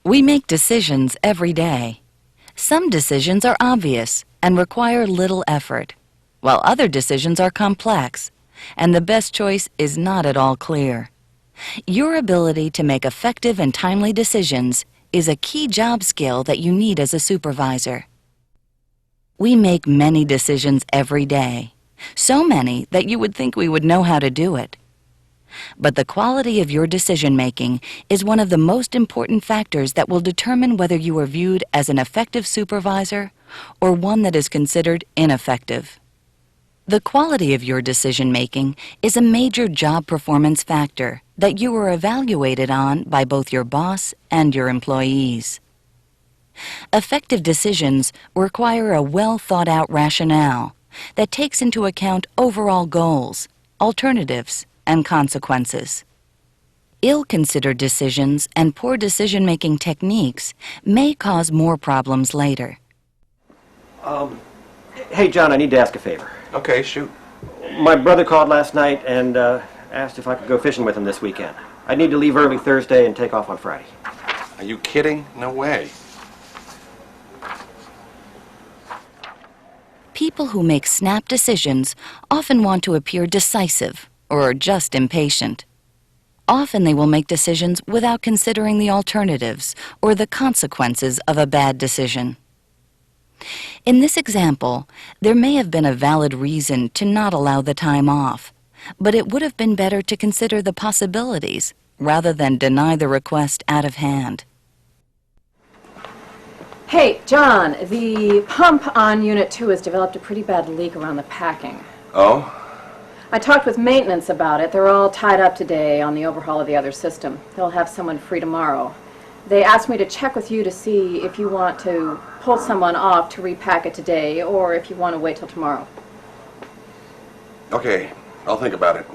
We make decisions every day. Some decisions are obvious and require little effort, while other decisions are complex, and the best choice is not at all clear. Your ability to make effective and timely decisions is a key job skill that you need as a supervisor. We make many decisions every day, so many that you would think we would know how to do it. But the quality of your decision-making is one of the most important factors that will determine whether you are viewed as an effective supervisor or one that is considered ineffective. The quality of your decision-making is a major job performance factor that you are evaluated on by both your boss and your employees. Effective decisions require a well-thought-out rationale that takes into account overall goals, alternatives, and consequences. Ill-considered decisions and poor decision-making techniques may cause more problems later. Hey, John, I need to ask a favor. Okay, shoot. My brother called last night and asked if I could go fishing with him this weekend. I need to leave early Thursday and take off on Friday. Are you kidding? No way. People who make snap decisions often want to appear decisive or just impatient. Often they will make decisions without considering the alternatives or the consequences of a bad decision. In this example, there may have been a valid reason to not allow the time off, but it would have been better to consider the possibilities rather than deny the request out of hand. Hey, John, the pump on Unit 2 has developed a pretty bad leak around the packing. Oh? I talked with maintenance about it. They're all tied up today on the overhaul of the other system. They'll have someone free tomorrow. They asked me to check with you to see if you want to pull someone off to repack it today or if you want to wait till tomorrow. Okay, I'll think about it.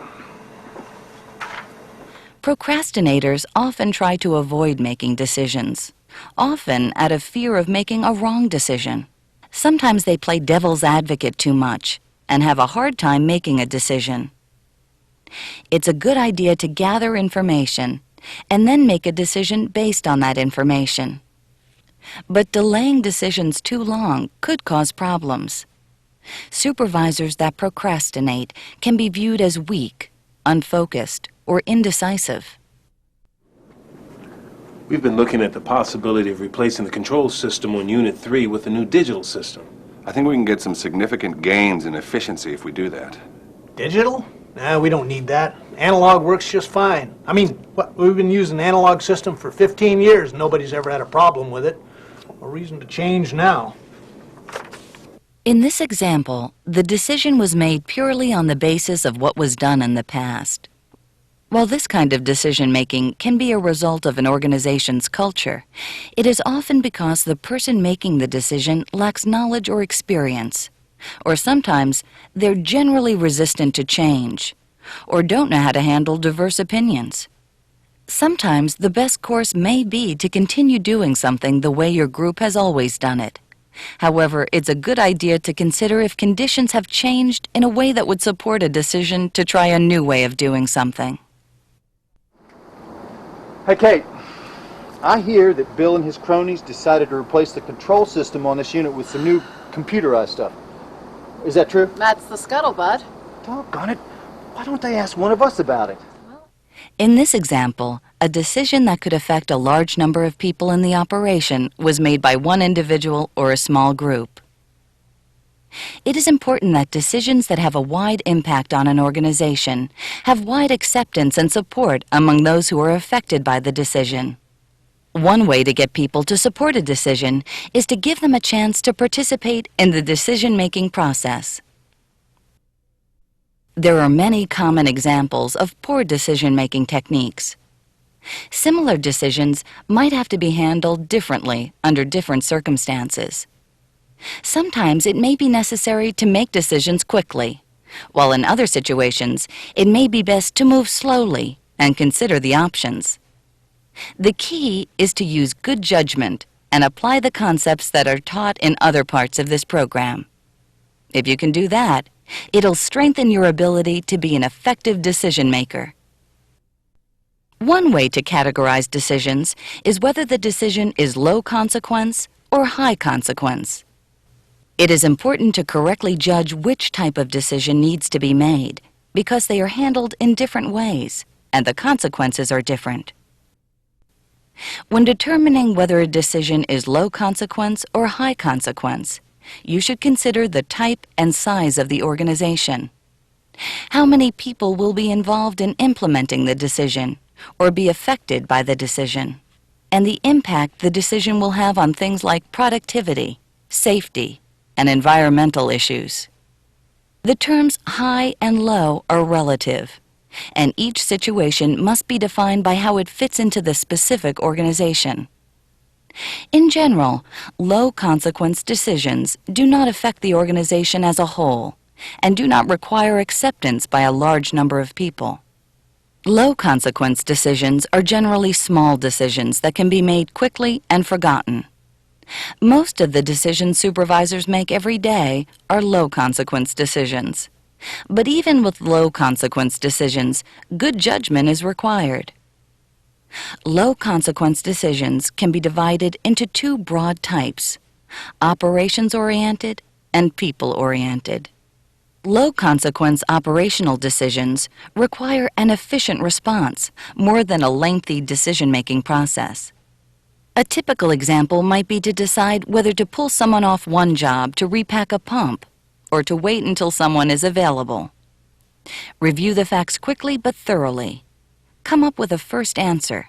Procrastinators often try to avoid making decisions, often out of fear of making a wrong decision. Sometimes they play devil's advocate too much and have a hard time making a decision. It's a good idea to gather information and then make a decision based on that information. But delaying decisions too long could cause problems. Supervisors that procrastinate can be viewed as weak, unfocused, or indecisive. We've been looking at the possibility of replacing the control system on Unit 3 with a new digital system. I think we can get some significant gains in efficiency if we do that. Digital? Nah, we don't need that. Analog works just fine. I mean, we've been using the analog system for 15 years. Nobody's ever had a problem with it. No reason to change now. In this example, the decision was made purely on the basis of what was done in the past. While this kind of decision-making can be a result of an organization's culture, it is often because the person making the decision lacks knowledge or experience, or sometimes they're generally resistant to change, or don't know how to handle diverse opinions. Sometimes the best course may be to continue doing something the way your group has always done it. However, it's a good idea to consider if conditions have changed in a way that would support a decision to try a new way of doing something. Hey, Kate, I hear that Bill and his cronies decided to replace the control system on this unit with some new computerized stuff. Is that true? That's the scuttlebutt. Doggone it. Why don't they ask one of us about it? In this example, a decision that could affect a large number of people in the operation was made by one individual or a small group. It is important that decisions that have a wide impact on an organization have wide acceptance and support among those who are affected by the decision. One way to get people to support a decision is to give them a chance to participate in the decision-making process. There are many common examples of poor decision-making techniques. Similar decisions might have to be handled differently under different circumstances. Sometimes it may be necessary to make decisions quickly, while in other situations it may be best to move slowly and consider the options. The key is to use good judgment and apply the concepts that are taught in other parts of this program. If you can do that, it'll strengthen your ability to be an effective decision maker. One way to categorize decisions is whether the decision is low consequence or high consequence. It is important to correctly judge which type of decision needs to be made because they are handled in different ways and the consequences are different. When determining whether a decision is low consequence or high consequence, you should consider the type and size of the organization. How many people will be involved in implementing the decision or be affected by the decision, and the impact the decision will have on things like productivity, safety, and environmental issues. The terms high and low are relative, and each situation must be defined by how it fits into the specific organization. In general, low consequence decisions do not affect the organization as a whole and do not require acceptance by a large number of people. Low consequence decisions are generally small decisions that can be made quickly and forgotten. Most of the decisions supervisors make every day are low consequence decisions. But even with low consequence decisions, good judgment is required. Low consequence decisions can be divided into two broad types: operations-oriented and people-oriented. Low consequence operational decisions require an efficient response more than a lengthy decision-making process. A typical example might be to decide whether to pull someone off one job to repack a pump or to wait until someone is available. Review the facts quickly but thoroughly. Come up with a first answer.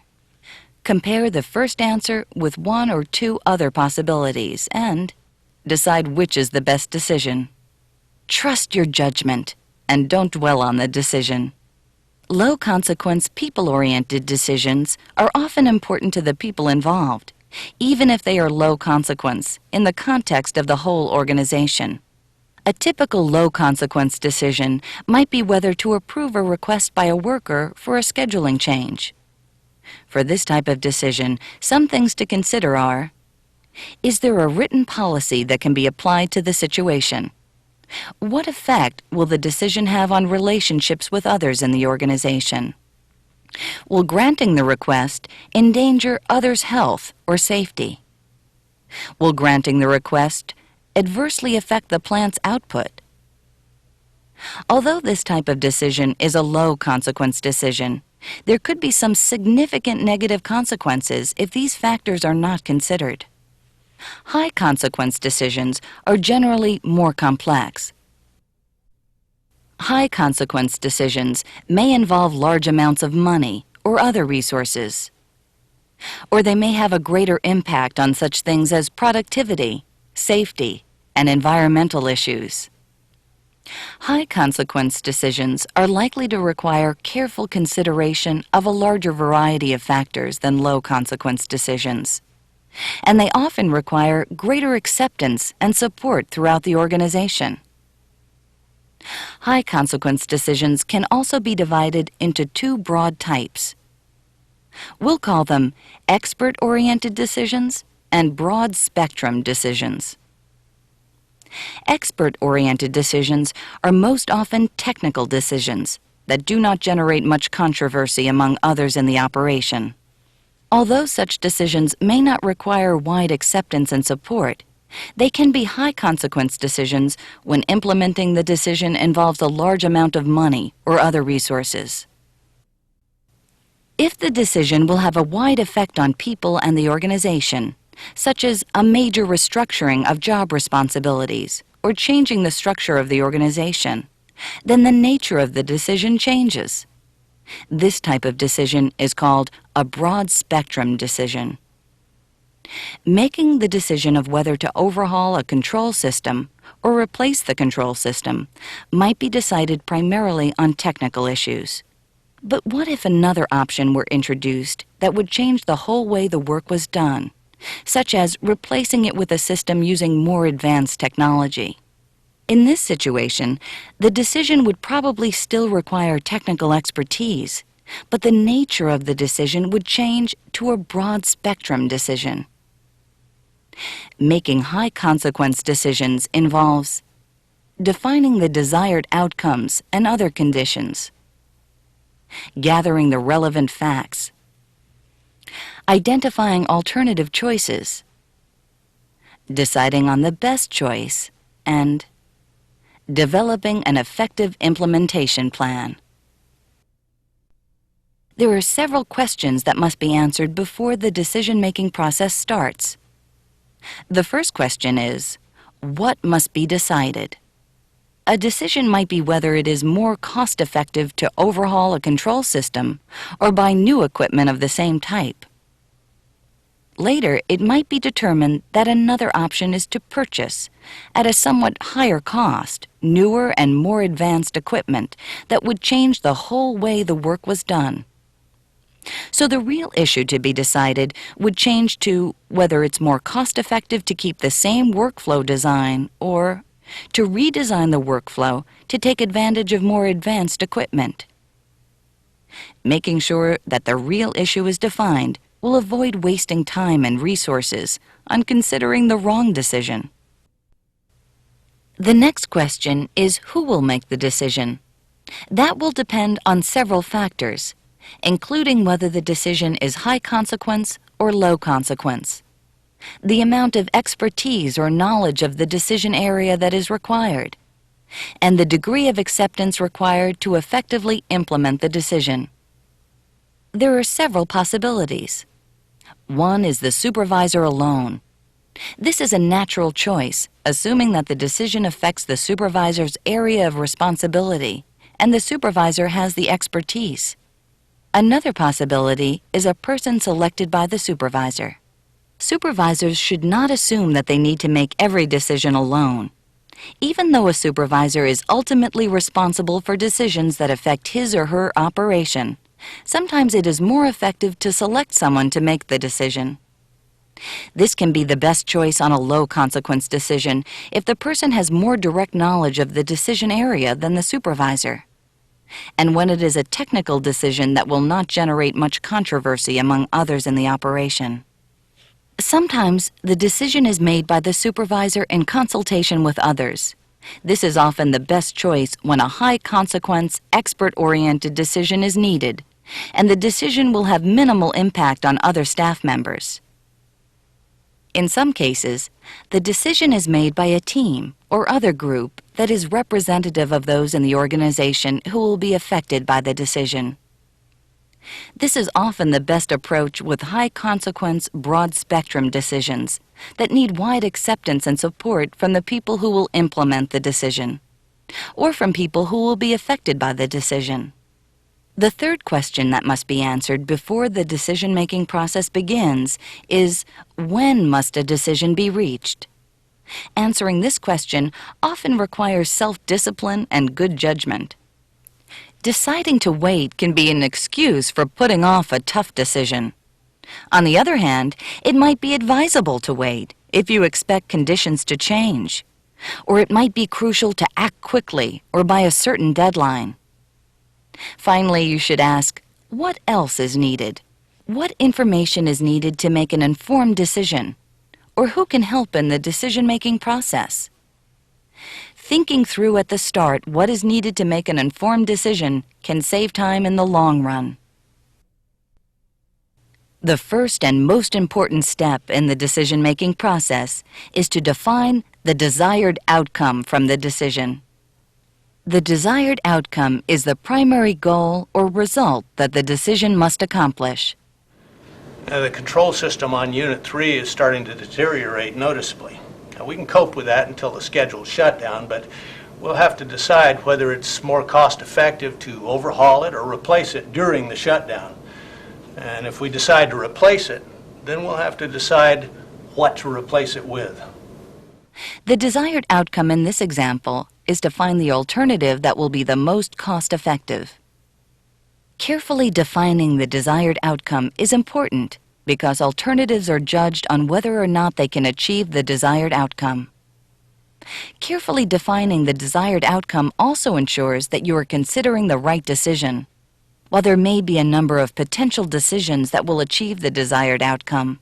Compare the first answer with one or two other possibilities and decide which is the best decision. Trust your judgment and don't dwell on the decision. Low-consequence, people-oriented decisions are often important to the people involved, even if they are low consequence in the context of the whole organization. A typical low-consequence decision might be whether to approve a request by a worker for a scheduling change. For this type of decision, some things to consider are: is there a written policy that can be applied to the situation? What effect will the decision have on relationships with others in the organization? Will granting the request endanger others' health or safety? Will granting the request adversely affect the plant's output? Although this type of decision is a low-consequence decision, there could be some significant negative consequences if these factors are not considered. High-consequence decisions are generally more complex. High-consequence decisions may involve large amounts of money or other resources, or they may have a greater impact on such things as productivity, safety, and environmental issues. High-consequence decisions are likely to require careful consideration of a larger variety of factors than low-consequence decisions, and they often require greater acceptance and support throughout the organization. High-consequence decisions can also be divided into two broad types. We'll call them expert-oriented decisions and broad-spectrum decisions. Expert-oriented decisions are most often technical decisions that do not generate much controversy among others in the operation. Although such decisions may not require wide acceptance and support, they can be high-consequence decisions when implementing the decision involves a large amount of money or other resources. If the decision will have a wide effect on people and the organization, such as a major restructuring of job responsibilities or changing the structure of the organization, then the nature of the decision changes. This type of decision is called a broad-spectrum decision. Making the decision of whether to overhaul a control system or replace the control system might be decided primarily on technical issues. But what if another option were introduced that would change the whole way the work was done, such as replacing it with a system using more advanced technology? In this situation, the decision would probably still require technical expertise, but the nature of the decision would change to a broad-spectrum decision. Making high-consequence decisions involves defining the desired outcomes and other conditions, gathering the relevant facts, identifying alternative choices, deciding on the best choice, and developing an effective implementation plan. There are several questions that must be answered before the decision-making process starts. The first question is, what must be decided? A decision might be whether it is more cost-effective to overhaul a control system or buy new equipment of the same type. Later, it might be determined that another option is to purchase, at a somewhat higher cost, newer and more advanced equipment that would change the whole way the work was done. So the real issue to be decided would change to whether it's more cost-effective to keep the same workflow design or to redesign the workflow to take advantage of more advanced equipment. Making sure that the real issue is defined will avoid wasting time and resources on considering the wrong decision. The next question is who will make the decision. That will depend on several factors, including whether the decision is high consequence or low consequence, the amount of expertise or knowledge of the decision area that is required, and the degree of acceptance required to effectively implement the decision. There are several possibilities. One is the supervisor alone. This is a natural choice, assuming that the decision affects the supervisor's area of responsibility and the supervisor has the expertise. Another possibility is a person selected by the supervisor. Supervisors should not assume that they need to make every decision alone. Even though a supervisor is ultimately responsible for decisions that affect his or her operation, sometimes it is more effective to select someone to make the decision. This can be the best choice on a low-consequence decision if the person has more direct knowledge of the decision area than the supervisor, and when it is a technical decision that will not generate much controversy among others in the operation. Sometimes the decision is made by the supervisor in consultation with others. This is often the best choice when a high-consequence, expert-oriented decision is needed, and the decision will have minimal impact on other staff members. In some cases, the decision is made by a team or other group that is representative of those in the organization who will be affected by the decision. This is often the best approach with high-consequence, broad-spectrum decisions that need wide acceptance and support from the people who will implement the decision, or from people who will be affected by the decision. The third question that must be answered before the decision-making process begins is, when must a decision be reached? Answering this question often requires self-discipline and good judgment. Deciding to wait can be an excuse for putting off a tough decision. On the other hand, it might be advisable to wait if you expect conditions to change, or it might be crucial to act quickly or by a certain deadline. Finally, you should ask, what else is needed? What information is needed to make an informed decision? Or who can help in the decision-making process? Thinking through at the start what is needed to make an informed decision can save time in the long run. The first and most important step in the decision-making process is to define the desired outcome from the decision. The desired outcome is the primary goal or result that the decision must accomplish. The control system on Unit 3 is starting to deteriorate noticeably. Now, we can cope with that until the scheduled shutdown, but we'll have to decide whether it's more cost-effective to overhaul it or replace it during the shutdown. And if we decide to replace it, then we'll have to decide what to replace it with. The desired outcome in this example is to find the alternative that will be the most cost-effective. Carefully defining the desired outcome is important because alternatives are judged on whether or not they can achieve the desired outcome. Carefully defining the desired outcome also ensures that you are considering the right decision. While there may be a number of potential decisions that will achieve the desired outcome,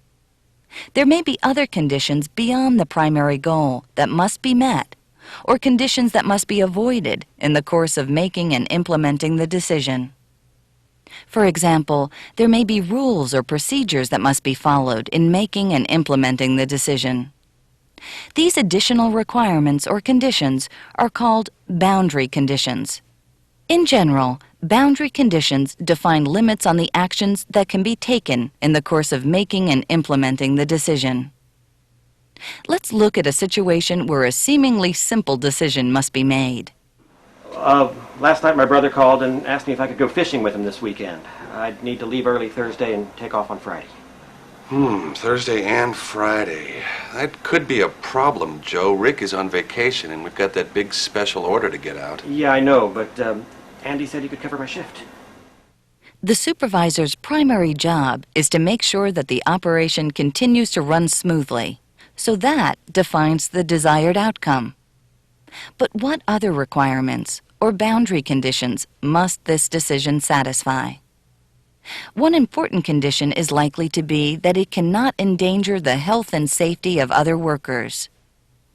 there may be other conditions beyond the primary goal that must be met, or conditions that must be avoided in the course of making and implementing the decision. For example, there may be rules or procedures that must be followed in making and implementing the decision. These additional requirements or conditions are called boundary conditions. In general, boundary conditions define limits on the actions that can be taken in the course of making and implementing the decision. Let's look at a situation where a seemingly simple decision must be made. Last night my brother called and asked me if I could go fishing with him this weekend. I'd need to leave early Thursday and take off on Friday. Thursday and Friday. That could be a problem, Joe. Rick is on vacation, and we've got that big special order to get out. Yeah, I know, but Andy said he could cover my shift. The supervisor's primary job is to make sure that the operation continues to run smoothly, so that defines the desired outcome. But what other requirements or boundary conditions must this decision satisfy? One important condition is likely to be that it cannot endanger the health and safety of other workers.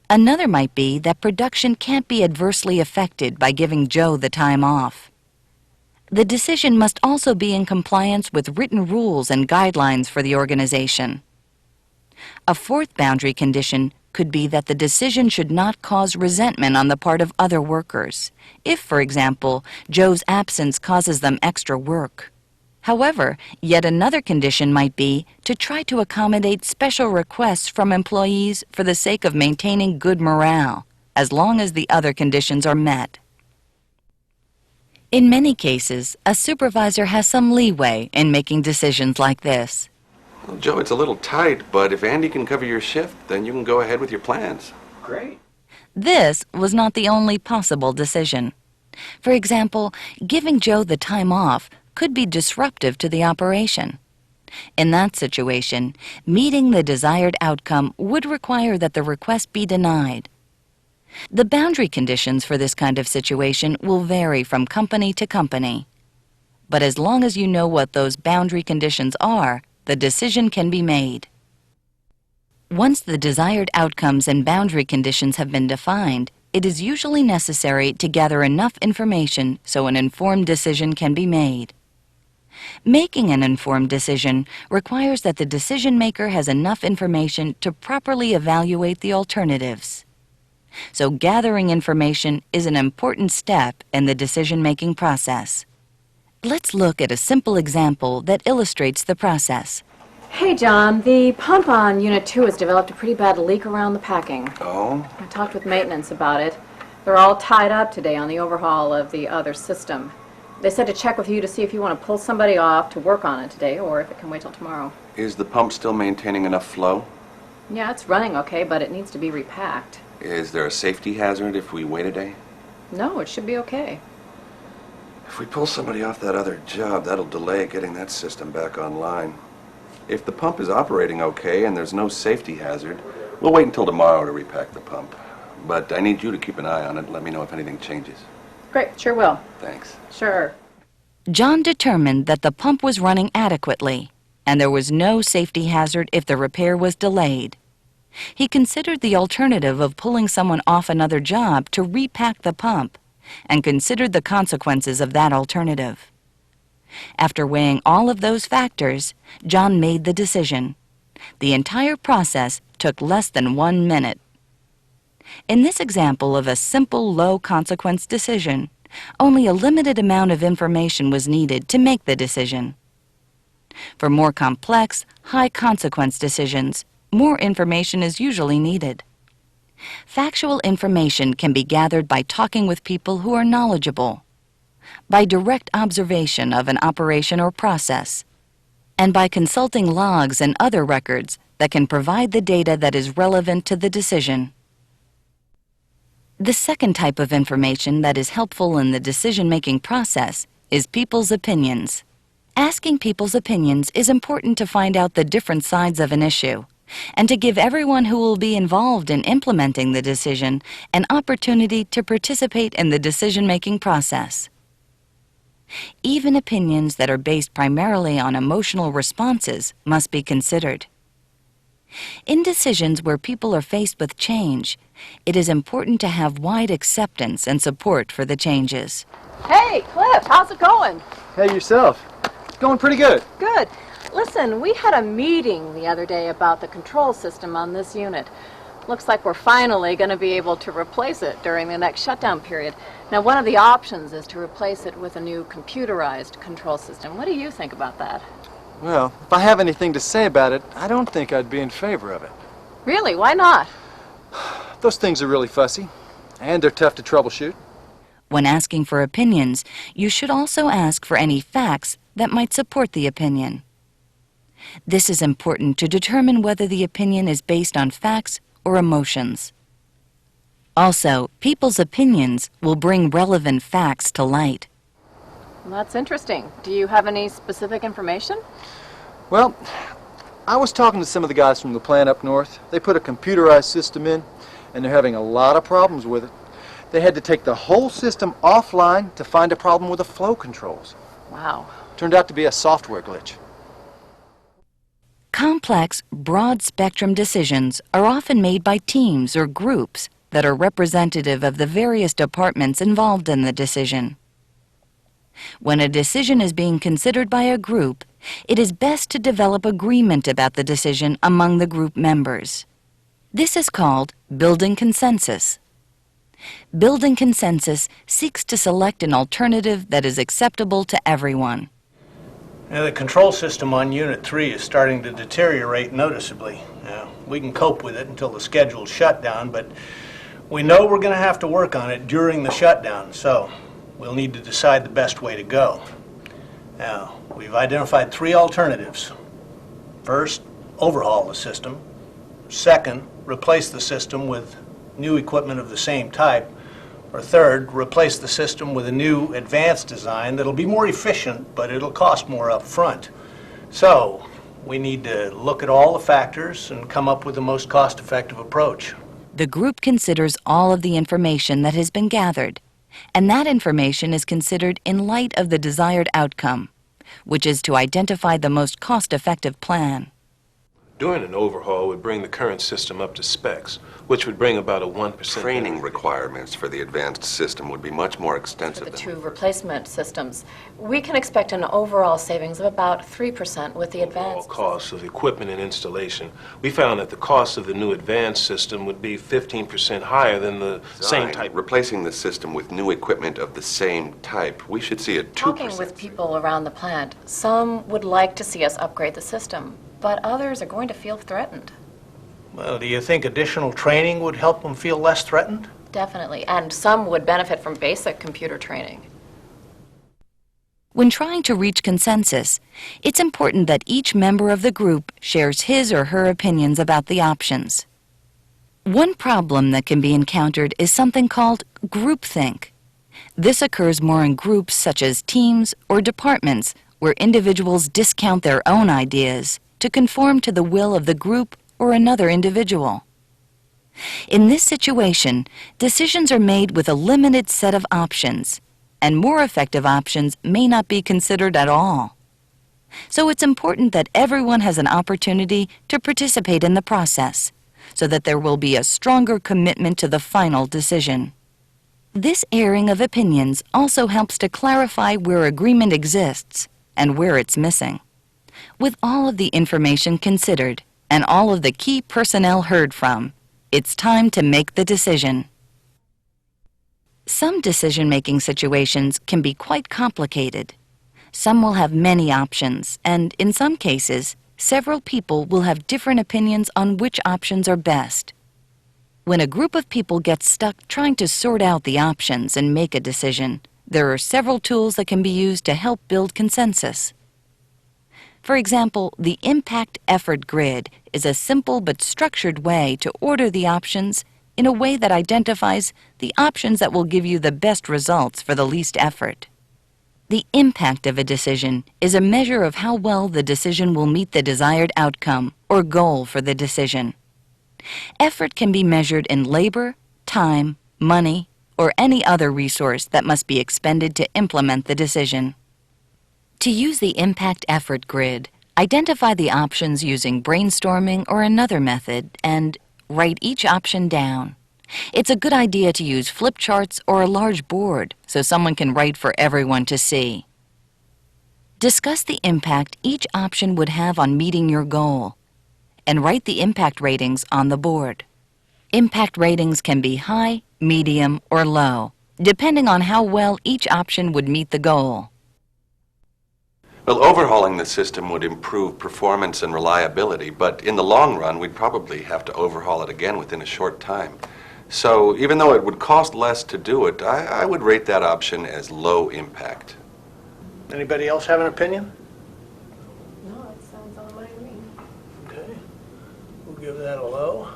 Another might be that production can't be adversely affected by giving Joe the time off. The decision must also be in compliance with written rules and guidelines for the organization. A fourth boundary condition could be that the decision should not cause resentment on the part of other workers, if, for example, Joe's absence causes them extra work. However, yet another condition might be to try to accommodate special requests from employees for the sake of maintaining good morale, as long as the other conditions are met. In many cases, a supervisor has some leeway in making decisions like this. Well, Joe, it's a little tight, but if Andy can cover your shift, then you can go ahead with your plans. Great. This was not the only possible decision. For example, giving Joe the time off could be disruptive to the operation. In that situation, meeting the desired outcome would require that the request be denied. The boundary conditions for this kind of situation will vary from company to company. But as long as you know what those boundary conditions are, the decision can be made. Once the desired outcomes and boundary conditions have been defined, it is usually necessary to gather enough information so an informed decision can be made. Making an informed decision requires that the decision maker has enough information to properly evaluate the alternatives. So gathering information is an important step in the decision-making process. Let's look at a simple example that illustrates the process. Hey, John, the pump on Unit 2 has developed a pretty bad leak around the packing. Oh? I talked with maintenance about it. They're all tied up today on the overhaul of the other system. They said to check with you to see if you want to pull somebody off to work on it today or if it can wait till tomorrow. Is the pump still maintaining enough flow? Yeah, it's running okay, but it needs to be repacked. Is there a safety hazard if we wait a day? No, it should be okay. If we pull somebody off that other job, that'll delay getting that system back online. If the pump is operating okay and there's no safety hazard, we'll wait until tomorrow to repack the pump. But I need you to keep an eye on it and let me know if anything changes. Great, sure will. Thanks. Sure. John determined that the pump was running adequately, and there was no safety hazard if the repair was delayed. He considered the alternative of pulling someone off another job to repack the pump, and considered the consequences of that alternative. After weighing all of those factors, John made the decision. The entire process took less than 1 minute. In this example of a simple low-consequence decision, only a limited amount of information was needed to make the decision. For more complex, high-consequence decisions, more information is usually needed. Factual information can be gathered by talking with people who are knowledgeable, by direct observation of an operation or process, and by consulting logs and other records that can provide the data that is relevant to the decision. The second type of information that is helpful in the decision-making process is people's opinions. Asking people's opinions is important to find out the different sides of an issue, and to give everyone who will be involved in implementing the decision an opportunity to participate in the decision-making process. Even opinions that are based primarily on emotional responses must be considered. In decisions where people are faced with change, it is important to have wide acceptance and support for the changes. Hey, Cliff, how's it going? Hey, yourself. Going pretty good. Good. Listen, we had a meeting the other day about the control system on this unit. Looks like we're finally going to be able to replace it during the next shutdown period. Now, one of the options is to replace it with a new computerized control system. What do you think about that? Well, if I have anything to say about it, I don't think I'd be in favor of it. Really? Why not? Those things are really fussy, and they're tough to troubleshoot. When asking for opinions, you should also ask for any facts that might support the opinion. This is important to determine whether the opinion is based on facts or emotions. Also, people's opinions will bring relevant facts to light. Well, that's interesting. Do you have any specific information? Well, I was talking to some of the guys from the plant up north. They put a computerized system in, and they're having a lot of problems with it. They had to take the whole system offline to find a problem with the flow controls. Wow. Turned out to be a software glitch. Complex, broad-spectrum decisions are often made by teams or groups that are representative of the various departments involved in the decision. When a decision is being considered by a group, it is best to develop agreement about the decision among the group members. This is called building consensus. Building consensus seeks to select an alternative that is acceptable to everyone. Now, the control system on Unit 3 is starting to deteriorate noticeably. Now, we can cope with it until the scheduled shutdown, but we know we're going to have to work on it during the shutdown, so we'll need to decide the best way to go. Now, we've identified 3 alternatives. First, overhaul the system. Second, replace the system with new equipment of the same type. Or third, replace the system with a new advanced design that'll be more efficient, but it'll cost more up front. So, we need to look at all the factors and come up with the most cost-effective approach. The group considers all of the information that has been gathered, and that information is considered in light of the desired outcome, which is to identify the most cost-effective plan. Doing an overhaul would bring the current system up to specs, which would bring about a 1% Training benefit. requirements for the advanced system would be much more extensive The than... 2 replacement systems. We can expect an overall savings of about 3% with the Overall advanced. costs of equipment and installation. We found that the cost of the new advanced system would be 15% higher than the same type. Replacing the system with new equipment of the same type, we should see a 2%. Talking with people around the plant, some would like to see us upgrade the system, but others are going to feel threatened. Well, do you think additional training would help them feel less threatened? Definitely, and some would benefit from basic computer training. When trying to reach consensus, it's important that each member of the group shares his or her opinions about the options. One problem that can be encountered is something called groupthink. This occurs more in groups such as teams or departments where individuals discount their own ideas to conform to the will of the group or another individual. In this situation, decisions are made with a limited set of options, and more effective options may not be considered at all. So it's important that everyone has an opportunity to participate in the process, so that there will be a stronger commitment to the final decision. This airing of opinions also helps to clarify where agreement exists and where it's missing. With all of the information considered and all of the key personnel heard from, it's time to make the decision. Some decision-making situations can be quite complicated. Some will have many options, and in some cases, several people will have different opinions on which options are best. When a group of people gets stuck trying to sort out the options and make a decision, there are several tools that can be used to help build consensus. For example, the Impact Effort Grid is a simple but structured way to order the options in a way that identifies the options that will give you the best results for the least effort. The impact of a decision is a measure of how well the decision will meet the desired outcome or goal for the decision. Effort can be measured in labor, time, money, or any other resource that must be expended to implement the decision. To use the Impact Effort Grid, identify the options using brainstorming or another method and write each option down. It's a good idea to use flip charts or a large board so someone can write for everyone to see. Discuss the impact each option would have on meeting your goal, and write the impact ratings on the board. Impact ratings can be high, medium, or low, depending on how well each option would meet the goal. Well, overhauling the system would improve performance and reliability, but in the long run, we'd probably have to overhaul it again within a short time. So even though it would cost less to do it, I would rate that option as low impact. Anybody else have an opinion? No, it sounds all right to me. Okay, we'll give that a low.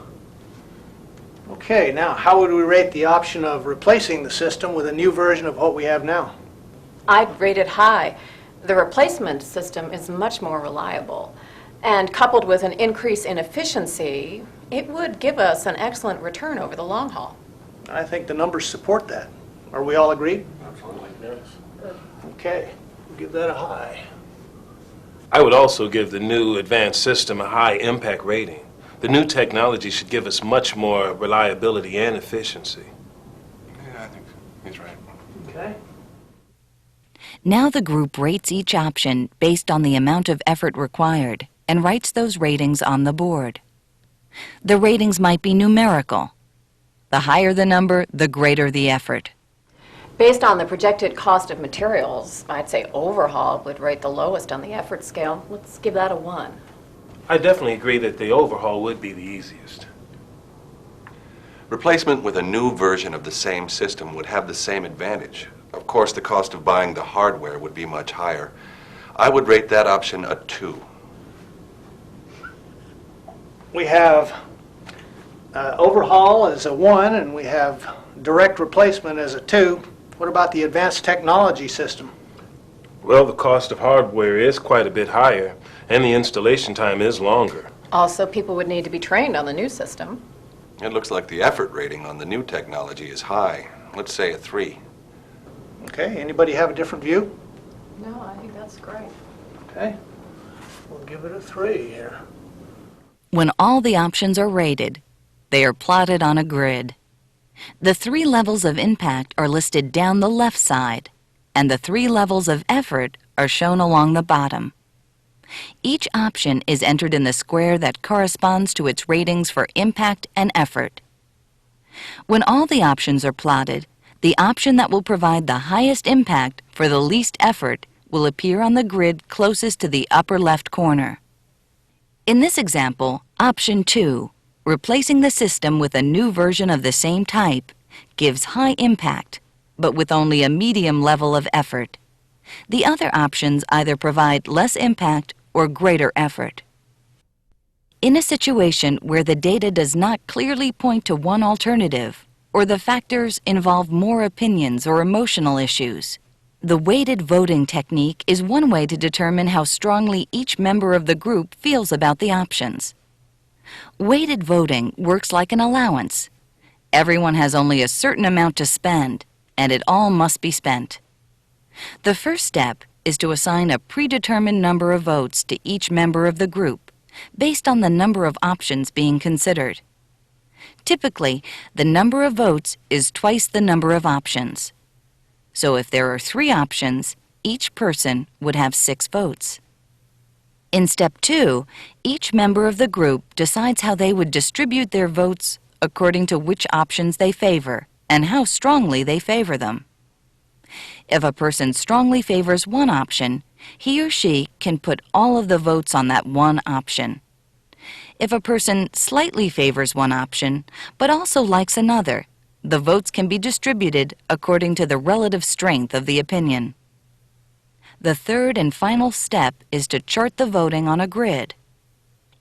Okay, now how would we rate the option of replacing the system with a new version of what we have now? I'd rate it high. The replacement system is much more reliable, and coupled with an increase in efficiency, it would give us an excellent return over the long haul. I think the numbers support that. Are we all agreed? Absolutely, yes. Okay, we'll give that a high. I would also give the new advanced system a high impact rating. The new technology should give us much more reliability and efficiency. Yeah, I think he's right. Okay. Now the group rates each option based on the amount of effort required and writes those ratings on the board. The ratings might be numerical. The higher the number, the greater the effort. Based on the projected cost of materials, I'd say overhaul would rate the lowest on the effort scale. Let's give that a 1. I definitely agree that the overhaul would be the easiest. Replacement with a new version of the same system would have the same advantage. Of course, the cost of buying the hardware would be much higher. I would rate that option a 2. We have overhaul as a 1, and we have direct replacement as a 2. What about the advanced technology system? Well, the cost of hardware is quite a bit higher, and the installation time is longer. Also, people would need to be trained on the new system. It looks like the effort rating on the new technology is high. Let's say a 3. Okay, anybody have a different view? No, I think that's great. Okay, we'll give it a 3 here. When all the options are rated, they are plotted on a grid. The 3 levels of impact are listed down the left side, and the 3 levels of effort are shown along the bottom. Each option is entered in the square that corresponds to its ratings for impact and effort. When all the options are plotted, the option that will provide the highest impact for the least effort will appear on the grid closest to the upper left corner. In this example, option 2, replacing the system with a new version of the same type, gives high impact, but with only a medium level of effort. The other options either provide less impact or greater effort. In a situation where the data does not clearly point to one alternative, or the factors involve more opinions or emotional issues, the weighted voting technique is one way to determine how strongly each member of the group feels about the options. Weighted voting works like an allowance. Everyone has only a certain amount to spend, and it all must be spent. The first step is to assign a predetermined number of votes to each member of the group, based on the number of options being considered. Typically, the number of votes is twice the number of options. So if there are 3 options, each person would have 6 votes. In step 2, each member of the group decides how they would distribute their votes according to which options they favor and how strongly they favor them. If a person strongly favors one option, he or she can put all of the votes on that one option. If a person slightly favors one option, but also likes another, the votes can be distributed according to the relative strength of the opinion. The third and final step is to chart the voting on a grid.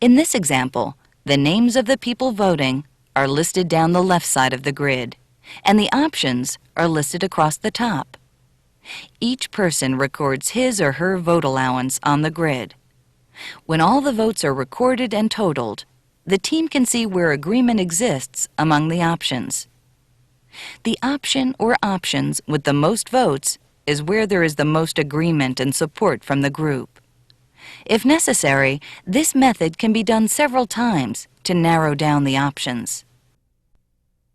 In this example, the names of the people voting are listed down the left side of the grid, and the options are listed across the top. Each person records his or her vote allowance on the grid. When all the votes are recorded and totaled, the team can see where agreement exists among the options. The option or options with the most votes is where there is the most agreement and support from the group. If necessary, this method can be done several times to narrow down the options.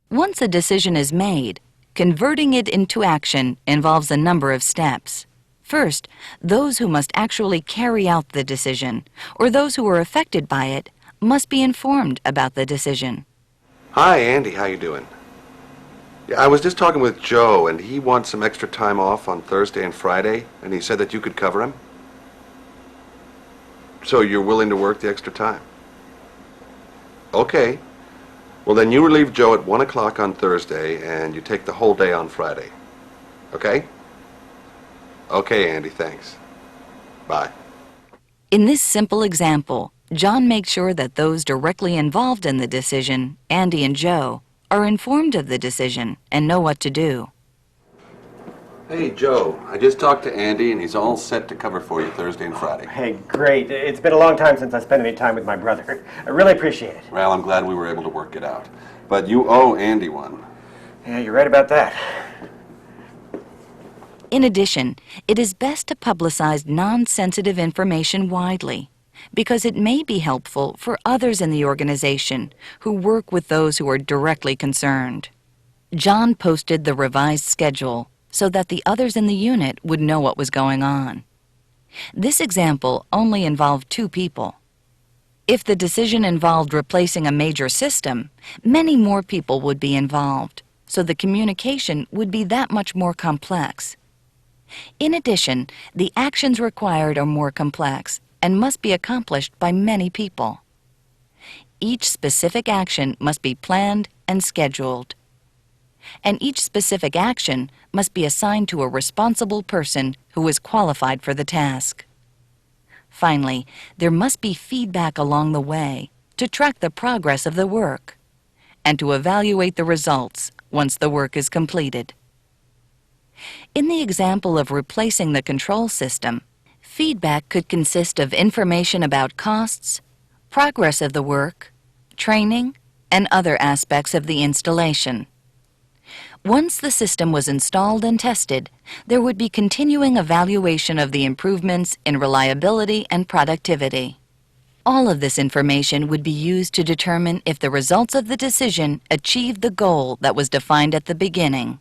Once a decision is made, converting it into action involves a number of steps. First, those who must actually carry out the decision, or those who are affected by it, must be informed about the decision. Hi, Andy. How you doing? Yeah, I was just talking with Joe, and he wants some extra time off on Thursday and Friday, and he said that you could cover him. So you're willing to work the extra time? Okay. Well, then you relieve Joe at 1 o'clock on Thursday, and you take the whole day on Friday. Okay? Okay, Andy, thanks. Bye. In this simple example, John makes sure that those directly involved in the decision, Andy and Joe, are informed of the decision and know what to do. Hey, Joe. I just talked to Andy, and he's all set to cover for you Thursday and Friday. Hey, great. It's been a long time since I spent any time with my brother. I really appreciate it. Well, I'm glad we were able to work it out. But you owe Andy one. Yeah, you're right about that. In addition, it is best to publicize non-sensitive information widely, because it may be helpful for others in the organization who work with those who are directly concerned. John posted the revised schedule so that the others in the unit would know what was going on. This example only involved 2 people. If the decision involved replacing a major system, many more people would be involved, so the communication would be that much more complex. In addition, the actions required are more complex and must be accomplished by many people. Each specific action must be planned and scheduled. And each specific action must be assigned to a responsible person who is qualified for the task. Finally, there must be feedback along the way to track the progress of the work and to evaluate the results once the work is completed. In the example of replacing the control system, feedback could consist of information about costs, progress of the work, training, and other aspects of the installation. Once the system was installed and tested, there would be continuing evaluation of the improvements in reliability and productivity. All of this information would be used to determine if the results of the decision achieved the goal that was defined at the beginning.